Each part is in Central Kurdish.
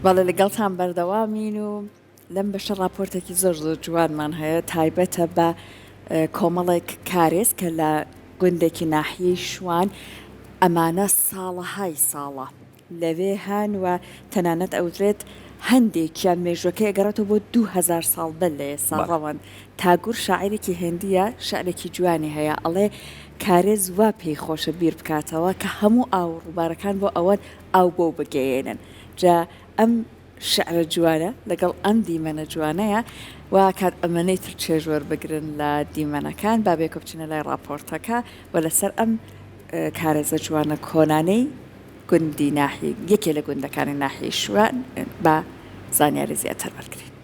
بەڵێ لەگەڵتان بەردەوامین و لەم بەشە راپۆرتێکی زۆر جوانمان هەیە تایبەتە بە کۆمەڵێک کارێز کە لە گوندێکی ناحیەی شوان ئەمانە ساڵەهای ساڵە لەوێ هەن و تەنانەت ئەوترێت هەندێکیان مێژوەکەی ئەگەڕێتەوە بۆ 2000 ساڵ بەر لە ئێستا ڕەوەن. تاگور شاعیرێکی هێندیە شعرێکی جوانی هەیە ئەڵێ کارێز وا پێی خۆشە بیر بکاتەوە کە هەموو ئاو ڕووبارەکان بۆ ئەوەن ئاو بۆ بگەێنن. جا ئەم شعرە جوانە لەگەڵ ئەم دیمەنە جوانەیە و کات ئەمەنەی تر چێژوەر بگرن لە دیمەنەکان با بێکە بچنە لای راپۆرتەکە و لەسەر ئەم کارێزە جوانە کۆنانەی گوندی ناحیە یەکێ لە گوندەکانی ناحیەی شوان بە زانیاری زیاتر وەرگرین.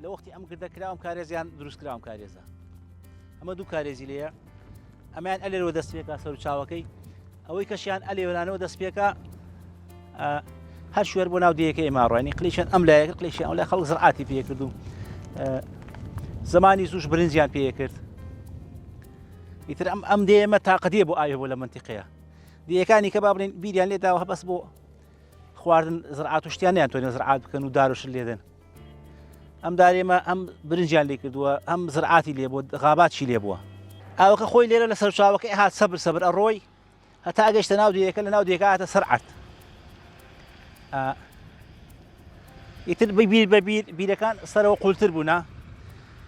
لە وەختی ئەم کردەکراوم کارێزیان دروستکراوم کارێزە ئەمە دوو کارێزی لێیە ئەمایان ئەلێرەوە دەست پێکا سەر و چاوەکەی ئەوەی کەشیان ئەلێوەرانەوە دەست پێکا هەر شوێر بۆ ناو دیەکە ئێماڕوانی قلیشیان ئەم لایەکە قلیشیان ئەو لای خەڵک زڕعاتی پێ کرد و زمانی زووش برنجیان پێ کرد ئیتر ئەم دێمە تاقەدیە بۆ ئاوێ بۆ لە منتیقەیە دیەکانی کە با بڵێن بیریان لێداوە هەبەس بۆ خواردن زڕعات و شتیان نیانتوانێت زڕعات بکەن و دارۆشت لێدەن ئەم دارێمە ئەم برنجیان لێ کردووە ئەم زڕعاتی لێ بۆ غاباتی لێ بووە ئاوەکە خۆی لێرە لە سەرچاوەکەی هات سەبر ئەڕۆی هەتا ئەگەشتە ناو دیەکە لە ناو دیەکە هاتە سەرعەت ئیتر بە بیرەکان سەرەوە قوڵتر بوونا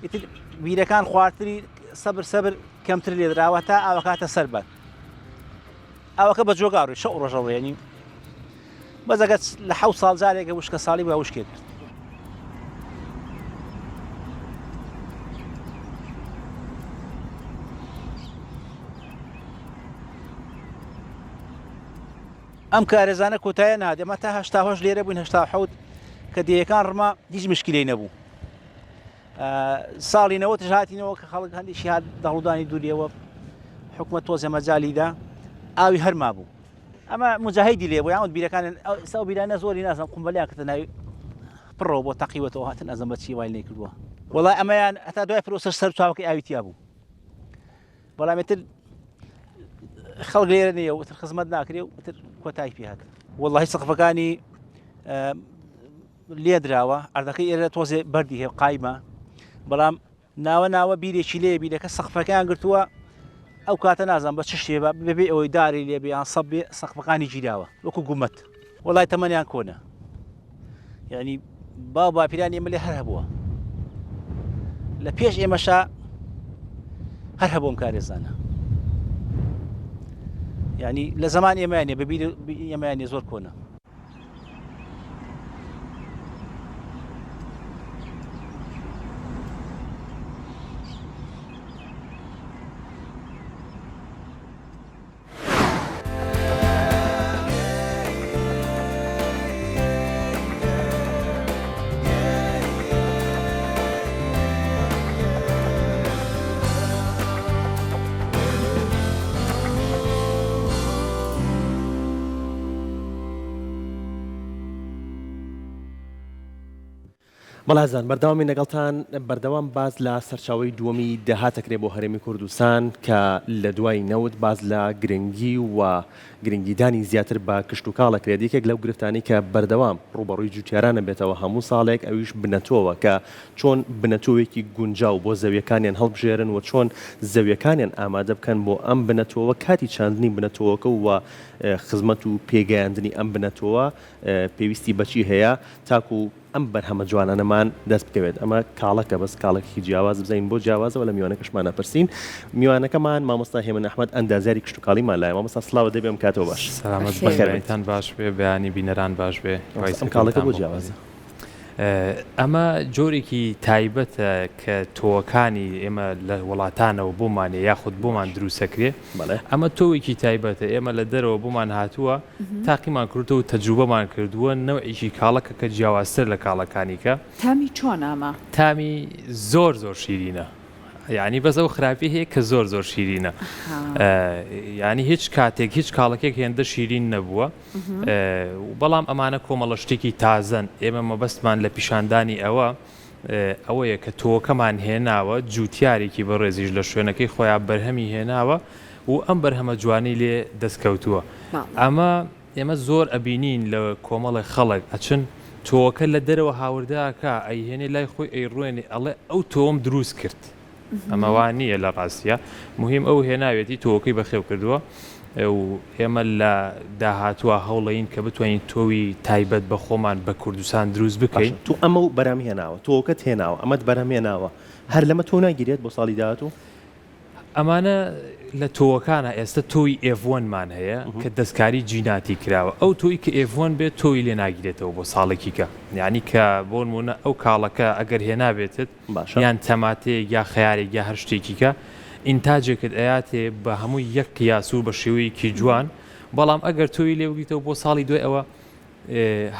ئیتر بیرەکان خواردتری سەبر کەمتر لێ دراوە تا ئاوەکە هاتە سەر بەر ئاوەکە بە جۆگاڕوی شەو ڕۆژەڵ ینی بەزەگەت لە 7 ساڵ جارێکە وشکە ساڵی بە وشکێ کرد ئەم کارێزانە کۆتایە نادێمە تا هەشتاهۆش لێرە بووین هەشتا حەوت کە دیەکان ڕما هیچ مشکلەی نەبوو ساڵی نەوە تژ هاتینەوە کە خەڵک هەندێکی هات دەڵودانی دووریەوە حکومەت تۆزە مەجاالیدا ئاوی هەرما بوو ئەمە مجاهیدی لێ بوو یان بیرەکان ئێستا بیرانە زۆری نازانم قومبەلیان کردە ناوی پڕەوە بۆ تەقیوەتەوە هاتن ئەزەم بە چی وای لێ کردووە وەڵای ئەمەیان هەتا دوای پرۆسەر سەر چاوەکەی ئاویتیا بوو بەڵامێتر خەڵک لێرە نییە وتر خزمەت ناکرێ و وتر کۆتای پێ هات وەڵڵاهی سەقفەکانی لێ دراوە ئەردەکەی ئێرە تۆزێ بەردی هەیە قایمە بەڵام ناوە بیرێکی لێ بیرەکە سەقفەکەیان گرتووە ئەو کاتە نازان بە چ شتێ بەبێ ئەوەی داری لێ بێ یان سەب بێ سەقفەکانی گیراوە وەکو گومەت وەڵای تەمەنیان کۆنە یعنی باپیرانی ئێمە لێ هەر هەبووە لە پێش ئێمەشا هەر هەبووم کارێزانە یعنی لە زمان ئێمەیانێ بەبییر ئێمەیانێ زۆر کۆنە بەڵازان بەردەوامی لەگەڵتان بەردەوام باز لە سەرچاوی دووەمی داهاتەکرێ بۆ هەرێمی کوردستان کە لە دوای نەوت باز لە گرنگی و گرنگیدانی زیاتر بە کشت و کاڵەکرێت یەکێک لەو گرفتانی کە بەردەوام ڕوبەڕووی جوتیارانە بێتەوە هەموو ساڵێک ئەویش بنەتۆوە کە چۆن بنەتۆوێکی گونجاو بۆ زەویەکانیان هەڵبژێرن و چۆن زەویەکانیان ئامادە بکەن بۆ ئەم بنەتۆوە کاتی چاندنی بنەتۆوەکە و خزمەت و پێگەیاندنی ئەم بنەتۆوە پێویستی بەچی هەیە تاکو ئەم بەرهەمە جوانانەمان دەست بکەوێت ئەمە کاڵەکە بەس کاڵێکی جیاواز بزین بۆ جیاوازەوە لە میوانەکەشمانە پرسین میوانەکەمان مامۆستا هێمن ئەحمەد ئەندازیاری کشت و کاڵیمان لایە مامۆستا سڵاوە دەبێم کاتەوە باش سلامت بەخێرتان باش بێ بەیانی بینەران باش بێ ئەم کاڵەکە بۆ جیاوازە ئەمە جۆرێکی تایبەتە کە تۆوەکانی ئێمە لە وڵاتانەوە بۆمانێ یاخود بۆمان دروستەکرێ ئەمە تۆوێکی تایبەتە ئێمە لە دەرەوە بۆمان هاتووە تاقیمان کردو و تەجروبەمان کردووە نەوعێکی کاڵەکە کە جیاوازتر لە کاڵەکانیکە تامی چۆن ئەمە تامی زۆر شیرینە یعنی بەس ئەو خراپی هەیە کە زۆر شیرینە ینی هیچ کاتێک هیچ کاڵەکێک هێندە شیرین نەبووە بەڵام ئەمانە کۆمەڵە شتێکی تازەن ئێمە مەبەستمان لە پیشاندانی ئەوەیە کە تۆکەمان هێناوە جوتیارێکی بەڕێزیش لە شوێنەکەی خۆیان بەرهەمی هێناوە و ئەم بەرهەمە جوانی لێ دەستکەوتووە ئەمە ئێمە زۆر ئەبینین لە کۆمەڵی خەڵک ئەچن تۆکە لە دەرەوە هاورداکە ئەیهێنێ لای خۆی ئەیڕوێنێ ئەڵێ ئەو تۆم دروست کرد ئەمەوان نییە لە ڕاستیە مهم ئەو هێناوێتی تۆکەی بەخێو کردووە و ئێمە لە داهاتووە هەوڵەین کە بتوانین تۆوی تایبەت بە خۆمان بە کوردستان دروست بکەین تو ئەمە و بەرام هێناوە تۆکەت هێناوە ئەمەد بەرهەم هێناوە هەر لەمە تۆ ناگیرێت بۆ ساڵی داهاتوو ئەمانە لە تۆوەکانە ئێستا تۆی F1مان هەیە کە دەستکاری جیناتی کراوە ئەو تۆی کە F1 بێت تۆی لێ ناگیرێتەوە بۆ ساڵێکیکە یعنی کە بۆ نمونە ئەو کاڵەکە ئەگەر هێنابێتت یان تەماتەیە یا خەیارێک یا هەر شتێکیکە ئینتاجێکت ئەیاتێ بە هەمووی یەک قیاسو بە شێوەیەکی جوان بەڵام ئەگەر تۆی لێ بگیتەوە بۆ ساڵی دوای ئەوە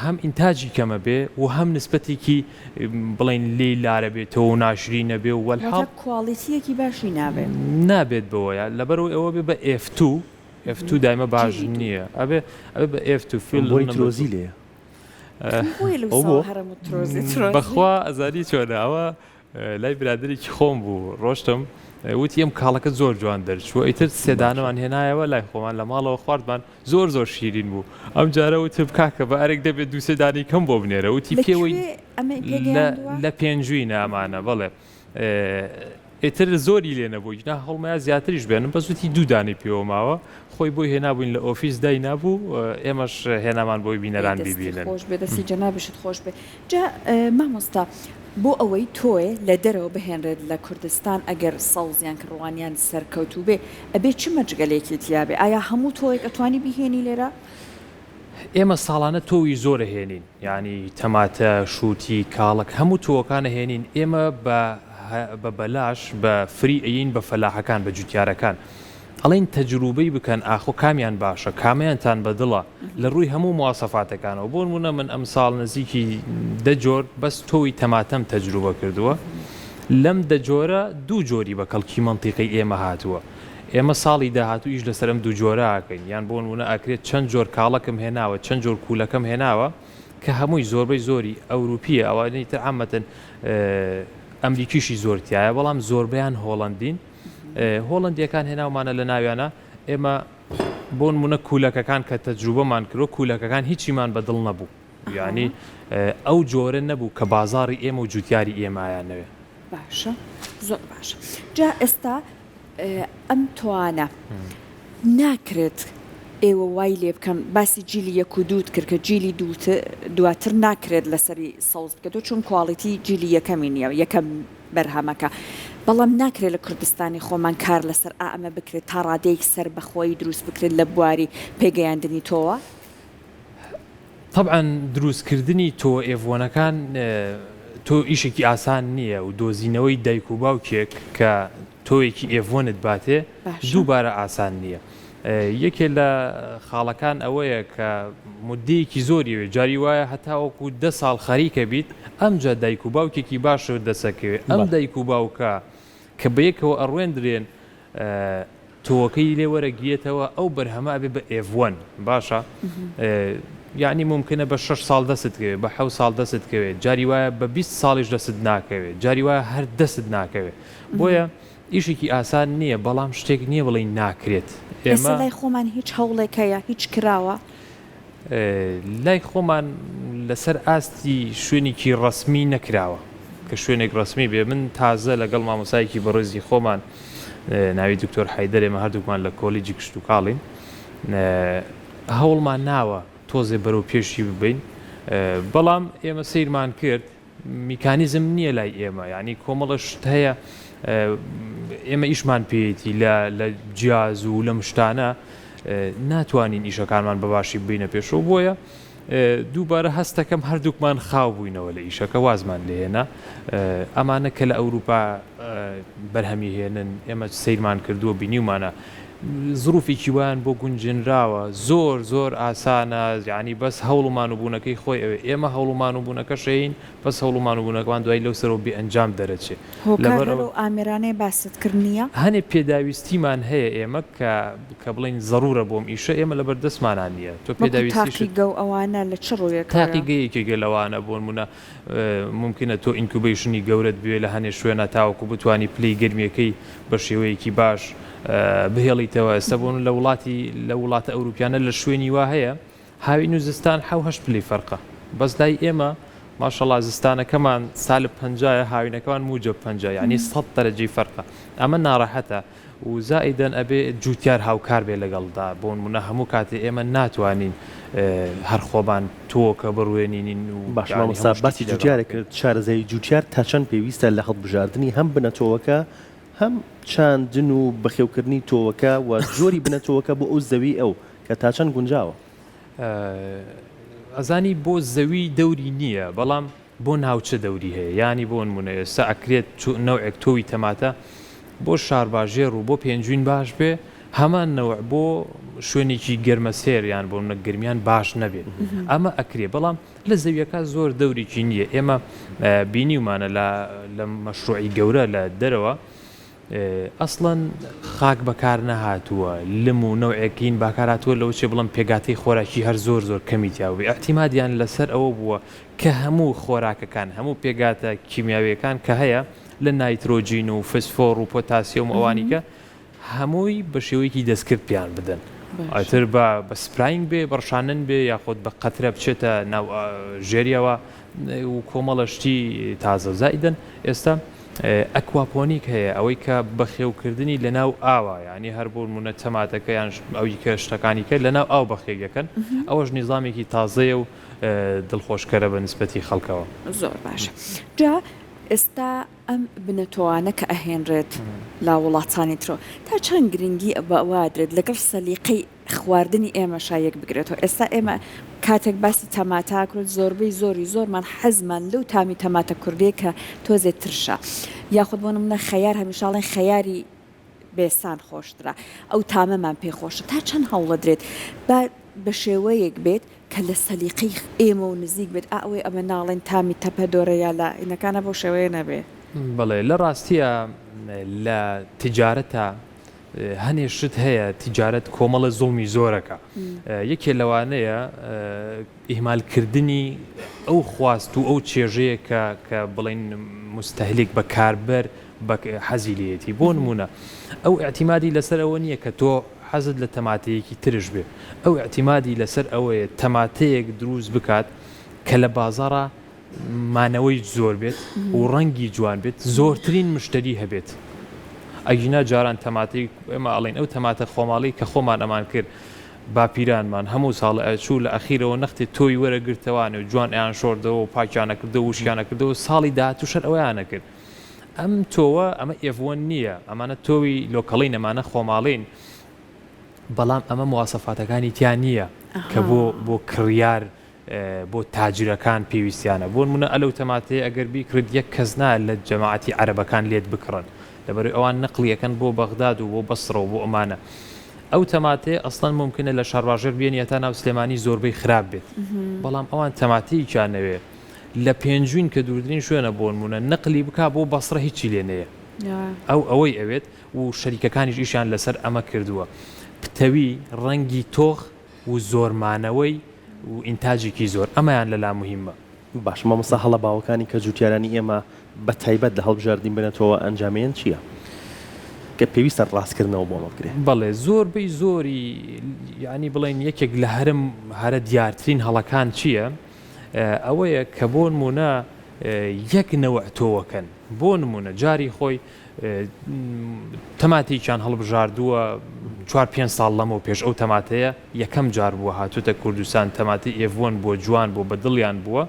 هەم ئینتاجی کەمە بێ و هەم نسبەتێکی بڵین لێ لارە بێتەوە و ناشری نەبێ و وەلحاڵ کواڵیتیەکی باشی نابێت بەوەیە لەبەرەوە ئەوە بێ بە F2 دایمە باش نییە ئەبێ بە F2 فیل ترۆزی لێ بەخوا ئەزاری چۆنەوە لای برادێکی خۆم بوو ڕۆشتم وتی ئەم کاڵەکە زۆر جوان دەرچووە ئیتر سێدانەوان هێنایەوە لای خۆمان لە ماڵەوە خواردمان زۆر شیرین بوو ئەم جارە وتم کاکە بە ئەرێک دەبێت دو سێدانی کەم بۆ بنێرە وتی پێوەی لە پێنجووی نامانە بەڵێ ئێتر زۆری لێ نەبووی نا هەڵمەیە زیاتریش بێنم بەس وتی دوودانی پێوە ماوە خۆی بۆی هێنابووین لە ئۆفیس دای نبوو ئێمەش هێنامان بۆی بینەران ببینن خۆش بێ دەستی جەنابشت خۆش بێ جا مامۆستا بۆ ئەوەی تۆێ لە دەرەوە بهێنرێت لە کوردستان ئەگەر سەوزیان کڕوانیان سەرکەوتوو بێ ئەبێ چ مەجگەلێکی تیاابێ ئایا هەموو تۆیەک ئەتوانی بهێنی لێرە؟ ئێمە ساڵانە تۆوی زۆرە هێنین ینی تەماتە شووتی کاڵک هەموو تۆوەکانە هێنین ئێمە بە بەلاش بە فری ئەین بە فەلاحەکان بە جوتیارەکان ئەڵین تەجروبەی بکەن ئاخۆ کامیان باشە کامیانتان بەدڵە لە ڕووی هەموو مواسەفاتەکانەوە بۆ نمونە من ئەم ساڵ نزیکی دەجۆر بەس تۆی تەماتەم تەجروبە کردووە لەم دەجۆرە دوو جۆری بە کەڵکی مەنتیقی ئێمە هاتووە ئێمە ساڵی داهاتوو ئیش لەسەرم دوو جۆرە ئاکەین یان بۆ نمونە ئاکرێت چەند جۆر کاڵەکەم هێناوە چەند جۆر کوولەکەم هێناوە کە هەمووی زۆربەی زۆری ئەوروپیە ئەوانەی تر عامەتەن ئەمریکیشی زۆرتیایە بەڵام زۆربیان هۆڵندین هۆڵندیەکان هێناومانە لە ناویانە ئێمە بۆ نمونە کوولەکەکان کە تەجروبەمان کرۆ کوولەکەکان هیچیمان بەدڵ نەبوو یعنی ئەو جۆرە نەبوو کە بازاڕی ئێمە و جوتیاری ئێمایانەوێ باشە زۆر باشە جا ئێستا ئەم توانە ناکرێت ئێوە وای لێ بکەن باسی جیلی یەک و دووت کرد کە جیلی دواتر ناکرێت لەسەری سەوز بکەێتەوە چون کواڵیتی جیلی یەکەمی نییە یەکەم بەرهەمەکە بەڵام ناکرێت لە کوردستانی خۆمان کار لەسەر ئەمە بکرێت تا ڕادەیەک سەر بەخۆی دروست بکرێت لە بواری پێگەیاندنی تۆوە طبعا دروستکردنی تۆ ئێڤۆنەکان تۆ ئیشێکی ئاسان نییە و دۆزینەوەی دایک و باوکێک کە تۆیەکی ئێڤۆنت باتێ دووبارە ئاسان نییە یەکێ لە خاڵەکان ئەوەیە کە مدەیەکی زۆریوێ جاری وایە هەتاوەکو 10 ساڵ خەریکە بیت ئەمجا دایک و باوکێکی باشە دەسەکەوێت ئەم دایک و باوکە کە بەیەکەوە ئەڕوێندرێن تۆوەکەی لێ وەرەگیرێتەوە ئەو بەرهەمە ئەبێ بە F1 باشە یعنی ممکنە بە 6 ساڵ دەستکەوێت بە 7 ساڵ دەستکەوێت جاری وایە بە 20 ساڵیش دەست ناکەوێت جاری وایە هەر دەست ناکەوێت بۆیە ئیشێکی ئاسان نییە بەڵام شتێک نییە بڵێ ناکرێت ئێمە لای خۆمان هیچ هەوڵێکەیە هیچ کراوە لای خۆمان لەسەر ئاستی شوێنێکی ڕسمی نەکراوە کە شوێنێک ڕسمی بێ من تازە لەگەڵ مامۆسایەکی بەڕێزی خۆمان ناوی دکتۆر حەیدەر ئێمە هەردووکمان لە کۆلیجی کشت و کاڵین هەوڵمان ناوە تۆزێ بەرەو پێشی ببین بەڵام ئێمە سیرمان کرد میکانیزم نییە لای ئێمە یعنی کۆمەڵە شت هەیە ئێمە ئیشمان پێیەتی لە جیاز و لە مشتانە ناتوانین ئیشەکانمان بەباشی بینە پێشەوە بۆیە دووبارە هەستەکەم هەردووکمان خاو بووینەوە لە ئیشەکە وازمان لێهێنا ئەمانە کە لە ئەوروپا بەرهەمی هێنن ئێمە سیرمان کردووە بینیومانە زروفێکی وان بۆ گونجێنراوە زۆر ئاسانە یعنی بەس هەوڵمان و بوونەکەی خۆی ئەوێ ئێمە هەوڵمان و بوونەکەشین بەس هەوڵمان و بوونەکەوان دوای لەو سەرەوە بێ ئەنجام دەرەچێت هۆکار و ئامێرانەی باستکردنیە هەنێ پێداویستیمان هەیە ئێمە کە بڵین ضرورە بۆم ئیشە ئێمە لە بەردەستمانان نییە تۆ پێداویستی گەو ئەوانە لە چ ڕوویەک تاقیگەیەکی گەلەوانە بۆن منە ممکنە تۆ ئینکوبیشنی گەورەت بوێ لە هەنێ شوێنە تاوەکو بتوانی پلەی گەرمیەکەی بە شێوەیەکی باش بهێڵیتەوە ئێستا بۆن لە وڵاتە ئەوروپیانە لە شوێنی وا هەیە هاوین و زستان حەوهەشت پلەی فەرقە بەس لای ئێمە ماشەڵڵا زستانەکەمان سالب 50 هاوینەکەمان موجب 50 یعنی 100 دەرەجەی فەرقە ئەمە ناڕەحەتە و زائیدەن ئەبێ جوتیار هاوکار بێ لەگەڵدا بۆن منە هەموو کاتێ ئێمە ناتوانین هەر خۆمان تۆکە بڕوێنین و باشمامۆستا باسی جوتیارە کرد شارەزای جوتیار تا چەند پێویستە لە هەڵبژاردننی هەم بنەتۆوەکە هەم چاندن و بەخێوکردنی تۆوەکە و جۆری بنەتۆوەکە بۆ ئەو زەوی ئەو کە تا چەند گونجاوە ئەزانی بۆ زەوی دەوری نییە بەڵام بۆ ناوچە دەوری هەیە ینی بۆ نمونە ئێستا ئەکرێت نەوعێک تۆوی تەماتە بۆ شارباژێر و بۆ پێنجوین باش بێ هەمان نەوع بۆ شوێنێکی گەرمە سێر یان بۆ منە گرمیان باش نەبێت ئەمە ئەکرێ بەڵام لە زەویەکە زۆر دەورێکی نییە ئێمە بینیومانە لە مەشروعی گەورە لە دەرەوە ئەسڵەن خاک بەکار نەهاتووە لم و نەوعێکین باکاراتوە لەو چێ بڵم پێگاتەی خۆراکی هەر زۆر کەمیتیاوێ ئەحتیمادیان لەسەر ئەوە بووە کە هەموو خۆراکەکان هەموو پێگاتە کیمیاویەکان کە هەیە لە نایترۆجین و فسفۆر و پۆتاسیۆم ئەوانیکە هەمووی بە شێوەیەکی دەستکرد پیان بدەن ئەتر بە سپراینگ بێ بەڕشانن بێ یاخۆت بە قەترە بچێتە ناو ژێریەوە و کۆمەڵەشتی تازە زائیدەن ئێستا ئەکواپۆنیک هەیە ئەوەی کە بەخێوکردنی لە ناو ئاوە ینی هەر بۆ منە تەماتەکە یان ئەوی کە شتەکانی کرد لە ناو ئاو بەخێگەکەن ئەوەش نیزامێکی تازەیە و دڵخۆشکەرە بە نسبەتی خەڵکەوە زۆر باشە جا ئێستا ئەم بنەتۆوانە کە ئەهێنرێت لا وڵاتانی ترۆ تا چەند گرنگی بەوادرێت لەگەڵ سەلیقەی خواردنی ئێمە شایەک بگرێتەوە ئێستا ئێمە کاتێک باسی تەماتاکرێت زۆربەی زۆرمان حەزمان لەو تامی تەماتە کوردی کە تۆزێت ترشە یاخود بۆ نمونە خەیار هەمیشاڵێن خەیاری بێسان خۆشترا ئەو تامەمان پێخۆشە تا چەند هەوڵە درێت بە شێوەیەک بێت کە لە سەلیقەی ئێمە و نزیک بێت ئەوەی ئەمە ناڵێن تامی تەپە دۆرەیە لە ئینەکانە بۆ شێوەیە نەبێ بڵێ لە ڕاستیە لە تجارەتە هەنێ شت هەیە تجارەت کۆمەڵە زوڵمی زۆرەکە یەکێ لەوانەیە ئیهمالکردنی ئەو خواست و ئەو چێژەیە کە بڵین مستەهلێک بە کاربەر بە حەزی لێتی بۆ نمونە ئەو ئەعتیمادی لەسەر ئەوە نییە کە تۆ حەزت لە تەماتەیەکی ترش بێ ئەو ئەعتیمادی لەسەر ئەوەیە تەماتەیەک دروست بکات کە لە بازاڕە مانەوەی زۆر بێت و ڕەنگی جوان بێت زۆرترین مشتری هەبێت ئەگینا جاران تەماتی ئێمە ئەڵێن ئەو تەماتە خۆماڵی کە خۆمان ئەمان کرد باپیرانمان هەموو ساڵ ئەچوو لە ئەخیرەوە نەختی تۆی وەرەگرتەوانە و جوان ئەیان شۆردەوە و پاکیانە کردەوە و وشیانە کردەوە ساڵی داهاتووشەر ئەویانە کرد ئەم تۆوە ئەمە ئێڤۆن نییە ئەمانە تۆوی لۆکەڵین ئەمانە خۆماڵین بەڵام ئەمە مواسەفاتەکانی تیان نییە کە بۆ کڕیار بۆ تاجرەکان پێویستیانە بۆ منە ئەلەو تەماتەیە ئەگەر بیکرد یەک کەسنا لە جەماعەتی عەرەبەکان لێت بکڕن لەبەر ئەوان نەقلیەکەن بۆ بەغداد و بۆ بەسڕە و بۆ ئەمانە ئەو تەماتەیە ئەسڵەن ممکنە لە شارواژێر بێنە تا ناو سلێمانی زۆربەی خراپ بێت بەڵام ئەوان تەماتەیەکیانەوێ لە پێنجوین کە دوورترین شوێنە بۆ نمونە نەقلی بکا بۆ بەسڕە هیچی لێنەیە ئەوەی ئەوێت و شەریکەکانیش ئیشیان لەسەر ئەمە کردووە پتەوی ڕەنگی تۆخ و زۆرمانەوەی و ئینتاجێکی زۆر ئەمەیان لەلا مهمە باش مامۆستا هەڵە باوەکانی کە جوتیارانی ئێمە بە تایبەت لە هەڵبژاردین بنێتەوە ئەنجامیان چییە؟ کە پێویستە ڕاستکردنەوە بۆ مەبگرێ بەڵێ زۆربەی زۆری یعنی بڵێن یەکێک لە هەرم هەرە دیارترین هەڵەکان چییە؟ ئەوەیە کە بۆ نمونە یەک نەوە تۆوەکەن بۆ نمونە جاری خۆی تەماتێکیان هەڵبژاردووە 4-5 ساڵ لەمەوە پێش ئەو تەماتەیە یەکەم جار بووە هاتوتە کوردستان تەماتی ئێڤۆن بۆ جوان بۆ بەدڵیان بووە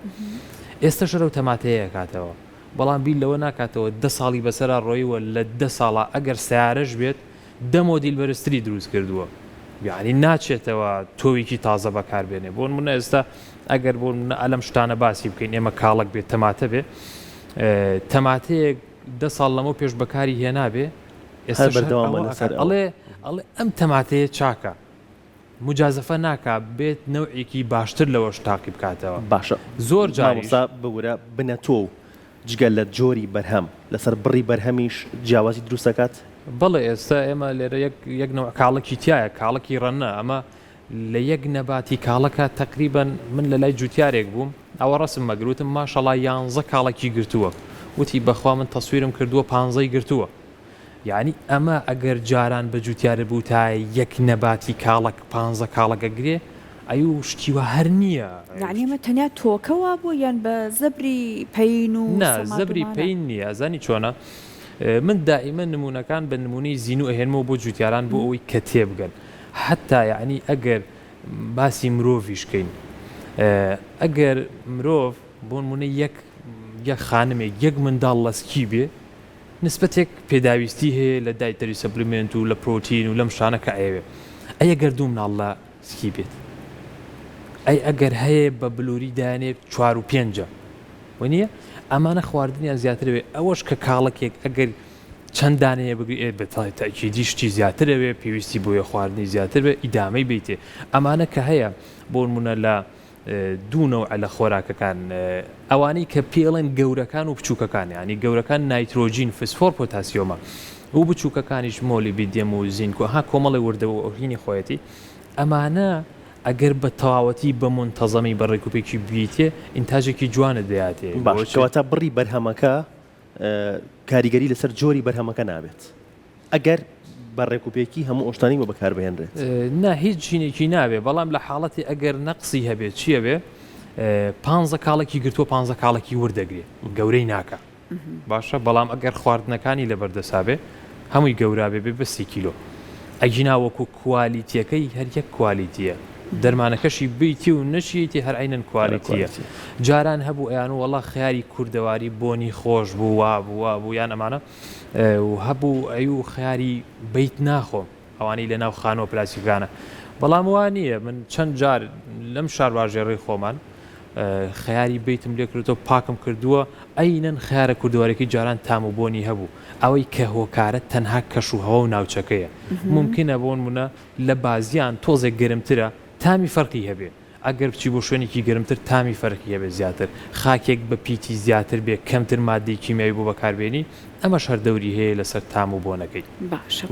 ئێستا شەرە و تەماتەیە کاتەوە بەڵام بیل لەوە ناکاتەوە 10 ساڵی بەسەرا ڕۆیوە لە 10 ساڵە ئەگەر سیارەش بێت 10 مۆدیل بەرزتری دروست کردووە یعنی ناچێتەوە تۆوێکی تازە بەکاربێنێ بۆ منە ئێستا ئەگەر بۆ ئەلەم شتانە باسی بکەین ئێمە کاڵک بێت تەماتە بێ تەماتەیەک 10 ساڵ لەمە پێش بەکاری هێنابێ ئێستا ئەڵێ ئەم تەماتەیە چاکە مجازەفە ناکە بێت نەوعێکی باشتر لەوەش تاقی بکاتەوە باشە زۆر جاریش بگورە بنە تۆ و جگەل لە جۆری بەرهەم لەسەر بڕی بەرهەمیش جیاوازی دروستەکات بەڵێ ئێستا ئێمە لێرە یەک نوع کاڵکی تایە کاڵکی ڕەنە ئەمە لە یەک نەباتی کاڵەکە تقریبان من لە لای جوتیارێک بووم ئەوە ڕسم مەگروتم ماشەڵا 11 کاڵکی گرتووە وتی بەخوا من تەسویرم کردووە 15 گرتووە یعنی ئەمە ئەگەر جاران بە جوتیارە بوو تا یەک نەباتی کاڵک 15 کاڵەکە گرێ ئەو شتیوە هەر نییە یعنی ئەمە تەنیا تۆکەوە بۆ یان بە زەبری پەین و زەبری پێین نییە زانی چۆنە من دائیمە نمونونەکان بە نمونەی زین و ئەهێنمەوە بۆ جوتیاران بۆ ئەوەی کە تێبگەن حتا یعنی ئەگەر باسی مرۆڤیشکەین ئەگەر مرۆڤ بۆ نمونە یەک خانمێک یەک منداڵ لەسکی بێ نسبەتێک پێداویستی هەیە لە دایتەری سەپلیمنت و لە پرۆتین و لەم شانەکە ئەوێ ئەی ئەگەر دوو مناڵ لە سکی بێت ئەی ئەگەر هەیە بە بلووری دایانێت 4 و 5 وە ئەمانە خواردنیان زیاتر بێ ئەوەش کە کاڵکێک ئەگەر چەندانەیە بگرێت بە تاکیدی شتی زیاترەوێ پێویستی بۆیە خواردنی زیاتر بێ ئیدامەی بیتێ ئەمانە کە هەیە بۆ نمونە لە دوونەوە لە خۆراکەکان ئەوانەی کە پێڵێن گەورەکان و بچووکەکان ینی گەورەکان نایترۆژین فسفۆر پۆتاسیۆمە و بچووکەکانیش مۆلی بیدێم و زینکۆ ها کۆمەڵی وردەوە ئۆهینی خۆەتی ئەمانە ئەگەر بە تەواوەتی بە منتەزەمی بە ڕێکوپێکی بیتێ ئینتاژێکی جوانە دەیاتێ باشکەواتە بڕی بەرهەمەکە کاریگەری لەسەر جۆری بەرهەمەکە نابێت ئەگەر بە ڕێکوپێکی هەموو ئۆشتانی بۆ بەکاربهێنرێت نا هیچ ژینێکی نابێ بەڵام لە حاڵەتی ئەگەر نەقسی هەبێت چییە بێ 15 کاڵکی گرتووە 15 کاڵکی وردەگرێت گەورەی ناکە باشە بەڵام ئەگەر خواردنەکانی لە بەردەسابێ هەمووی گەورابێ بێ بە 30 کیلۆ ئەگیناوەکو کوالیتیەکەی هەر یەک کوالیتیە دەرمانەکەشی بیتی و نەشیتی هەر عینەن کوالیتیە جاران هەبوو ئەیان و وەڵا خیاری کوردەواری بۆنی خۆش بوو بوو یان ئەمانە و هەبوو ئەی و خیاری بیت ناخۆم ئەوانەی لە ناو خانۆ پلاسیکانە بەڵام وان نییە من چەند جار لەم شار باژێڕی خۆمان خیاری بیتم لێ کردەوە پاکم کردووە ئەینەن خیارە کوردەوارێکی جاران تام و بۆنی هەبوو ئەوەی کە هۆکارە تەنها کەش و هەوە و ناوچەکەیە ممکنە بۆن منە لە بازیان تۆزێک گرمترە تامی فەرقی هەبێ ئەگەر بچی بۆ شوێنێکی گرمتر تامی فەرقی هەبێ زیاتر خاکێک بە پیتی زیاتر بێ کەمتر مادەی کیمیایی بۆ بەکاربێنی ئەمە شەردەوری هەیە لەسەر تام و بۆنەکەی باشە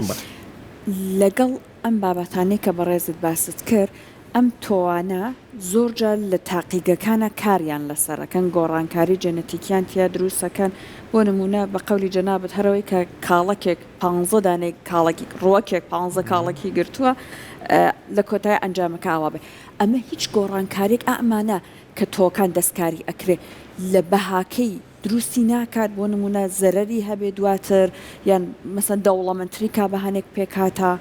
لەگەڵ ئەم بابەتانەی کە بەڕێزت باست کرد ئەم تۆوانە زۆرجار لە تاقیگەکانە کاریان لەسەرەکەن گۆڕانکاری جەنەتیکیان تیا دروستەکەن بۆ نمونە بە قەولی جەنابەت هەرەوەی کە کاڵەکێک 15 دانەی کاڵکی ڕۆکێک 15 کاڵکی گرتووە لە کۆتای ئەنجامەکە ئاوا بێ ئەمە هیچ گۆڕانکارێک ئەمانە کە تۆکان دەستکاری ئەکرێ لە بەهاکەی دروستی ناکات بۆ نمونە زەرەری هەبێ دواتر یان مەسەن دەوڵەمەندتری کا بەهانێک پێکاتە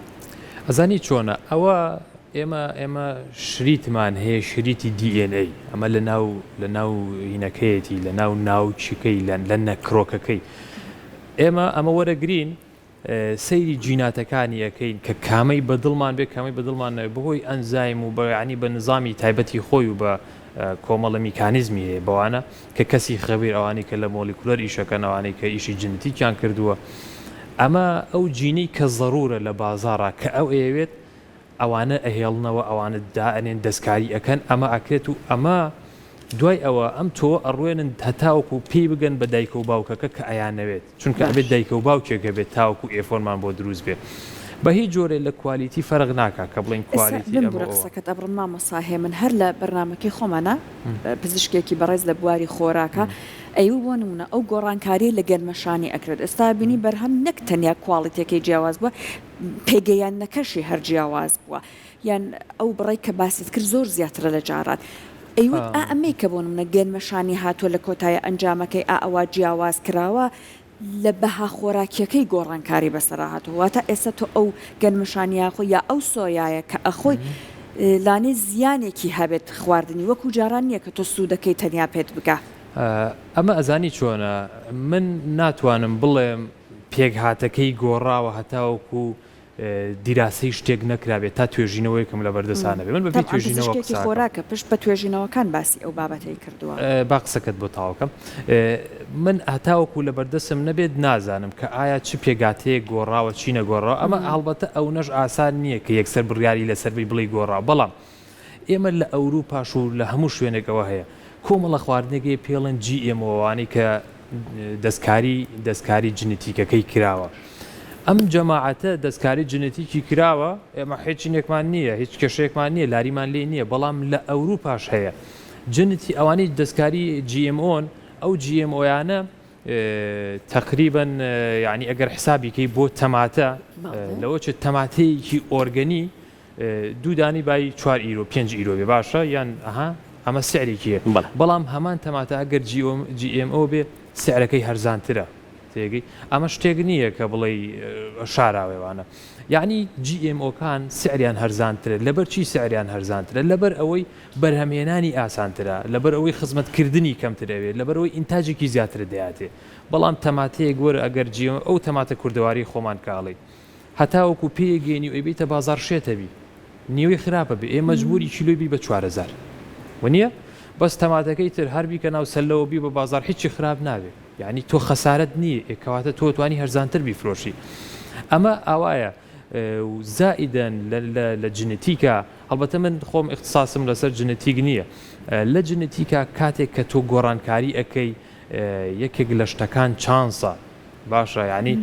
ئەزانی چۆنە ئەوە ئێمە شریتمان هەیە شریتی DNA ئەمە لە ناو هینەکەیەتی لە ناوچەکەی لە نەکرۆکەکەی ئەمە وەرەگرین سەیری جیناتەکانی ئەەکەین کە کامەی بەدڵمان بێ کامی بەدڵمان بەهۆی ئەنزایم و بەعنی بە نظامی تایبەتی خۆی و بە کۆمەڵە میکانیزمی هەیە بەوانە کە کەسی خەبیر ئەوانی کە لە مۆلیکولەر ئیشەکەنەوانەی کە ئیشی جنتیکیان کردووە ئەمە ئەو جینەی کە ضرورە لە بازاڕە کە ئەو ئەوێت ئەوانە ئەهێڵنەوە ئەوانە دائنێن دەستکاری ئەەکەن ئەمە ئەکرێت و ئەمە دوای ئەوە ئەم تۆ ئەڕوێنن هەتاوەکو پێی بگەن بە دایکە و باوکەکە کە ئەیانەوێت چونکە ئەبێت دایکە و باوکێکە بێت تاوەکو ئێفۆرمان بۆ دروست بێت بە هیچ جۆرێ لە کوالیتی فەرق ناکە کە بڵین کوالیتی قسەکەت ئەبڕم مامۆساهێ من هەر لە بەرنامەکەی خۆمانە پزیشکێکی بەڕێز لە بواری خۆراکە ئەیوە بۆ نمونە ئەو گۆڕانکاری لە گەرمەشانی ئەکرێت ئێستا بینی بەرهەم نەک تەنیا کوالیتەکەی جیاواز بووە پێگەیان نەکەشی هەر جیاواز بووە یان ئەو بڕێک کە باست کرد زۆر زیاترە لە جارات ئەیوت ئەمەی کە بۆ نمونە گەرمەشانی هاتووە لە کۆتایە ئەنجامەکەی ئەوە جیاواز کراوە لە بەها خۆراکیەکەی گۆڕانکاری بەسەرا هاتووە ئێستا تۆ ئەو گەرمەشانیا خۆ یا ئەو سۆیایە کە ئەخۆی لانێ زیانێکی هەبێت خواردنی وەکو جاران نییە کە تۆ سوودەکەی تەنیا پێت بگە ئەمە ئەزانی چۆنە من ناتوانم بڵێم پێک هاتەکەی گۆڕاوە هەتاوەکو دیراسی شتێک نەکرابێت تا توێژینەوەیکم لە بەردەسانە بێ من بەبێ توێژینەوە خۆراکە پشت بە توێژینەوەکان باسی ئەو بابەتەی کردووە با قسەکەت بۆ تاوەکەم من هەتاوەکو لە بەردەسم نەبێت نازانم کە ئایا چ پێگاتەیە گۆڕاوە چی نەگۆڕاوە ئەمە هەڵبەتە ئەو نەش ئاسان نییە کە یەکسەر بڕیاری لەسەربی بڵی گۆڕاو بەڵام ئێمە لە ئەوروپاش و لە هەموو شوێنێکەوە هەیە کۆمەڵە خواردنێکی پێڵەن GMOوانی کە دەستکاری جنتیکەکەی کراوە ئەم جەماعەتە دەستکاری جنتیکی کراوە ئێمە هیچینێکمان نییە هیچ کێشەیەکمان نییە لاریمان لێ نییە بەڵام لە ئەوروپاش هەیە جنتی ئەوانەی دەستکاری GMOن ئەو GMOیانە تقریبا یعنی ئەگەر حسابیکەی بۆ تەماتە لەوە چ تەماتەیەکی ئۆرگەنی دوودانی بای 4 ئیرۆ 5 ئیرۆ بێ باشە یان ئەمە سعرێکیە بەڵام هەمان تەماتە ئەگەر GMO بێ سعرەکەی هەرزانترە تێگەی ئەمە شتێک نییە کە بڵێ شاراوێوانە یعنی GMOکان سعریان هەرزانترە لەبەر چی سعریان هەرزانترە لەبەر ئەوەی بەرهەمێنانی ئاسانترە لەبەر ئەوەی خزمەتکردنی کەمترەوێت لەبەر ئەوەی ئینتاجێکی زیاتر دەیاتێ بەڵام تەماتەیەک وەرە ئەگەر ئەو تەماتە کوردەواری خۆمان کاڵی هەتاوەکو پێگەێنی و ئەبێتە بازار شێتەبی نیوەی خراپە بێ ئێ مەجبوری کیلۆبی بە 4000 وە بەس تەماتەکەی تر هەربی کە ناو سەلەوە بی بە بازار هیچی خراپ نابێت یعنی تۆ خەسارت نییە ئێکەواتە تۆ توانی هەرزانتر بیفرۆشی ئەمە ئاوایە زائیدەن لە جنتیکە هەڵبەتە من خۆم اختصاسم لەسەر جنتیک نییە لە جنتیکە کاتێک کە تۆ گۆڕانکاری ئەەکەی یەکێک لە شتەکان چانسە باشە ینی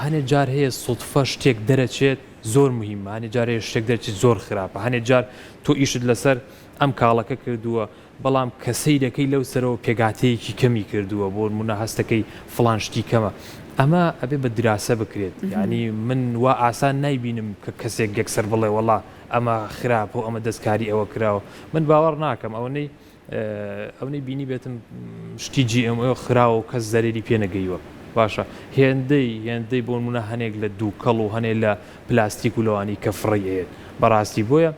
هەنێ جار هەیە سوتفە شتێک دەرەچێت زۆر مهمە هەنێ جار هەیە شتێک دەرچێت زۆر خراپە هەنێ جار تۆ ئیشت لەسەر ئەم کاڵەکە کردووە بەڵام کەسەی دەکەی لەو سەرەوە پێگاتەیەکی کەمی کردووە بۆ نمونە هەستەکەی فڵان شتی کەمە ئەمە ئەبێ بە دراسە بکرێت ینی من وا ئاسان نایبینم کە کەسێک یەکسەر بڵێ وەڵا ئەمە خراپ و ئەمە دەستکاری ئەوە کراوە من باوەڕ ناکەم ئەوەی بینی بێتم شتی GMO خراوە و کەس زەرێری پێ نەگەیوە باشە هێندەی بۆ نمونە هەنێک لە دووکەڵ و هەنێک لە پلاستیک و لەوانی کە فڕیەیە بەڕاستی بۆیە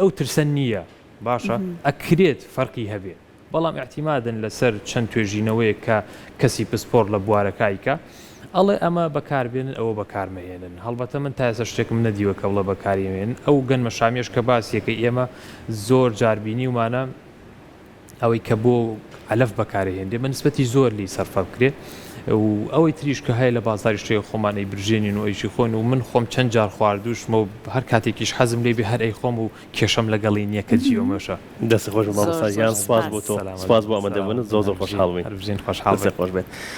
ئەو ترسە نییە باشە ئەکرێت فەرقی هەبێت بەڵام احتیمادن لەسەر چەند توێژینەوەیە کە کەسی پسپۆر لە بوارەکایکە ئەڵێ ئەمە بەکاربێنن ئەوە بەکارمەهێنن هەڵبەتە من تا ئێستا شتێکم نەدیوە کە بڵە بەکاریمێنن ئەو گەنمە شامیێش کە باسیەکە ئێمە زۆر جاربینی ومانە ئەوەی کە بۆ ئەلەف بەکارهێنێ بە نسبەتی زۆر لی سەرفە بکرێت و ئەوەی تریش کە هەیە لە بازاری شتێک خۆمانەی برژێنین و ئەیشی خۆن و من خۆم چەند جار خواردوشمە و هەر کاتێکیش حەزم لێبێ هەر ئەی خۆم و کێشەم لەگەڵی نییە کە جیۆمەشە دەست خۆش مامۆستایان سپاس بۆ تۆ سپاس بۆ ئەمەدەبوون زۆر خۆشحاڵ بووین هەر بژین خۆشحاڵ خۆش بێت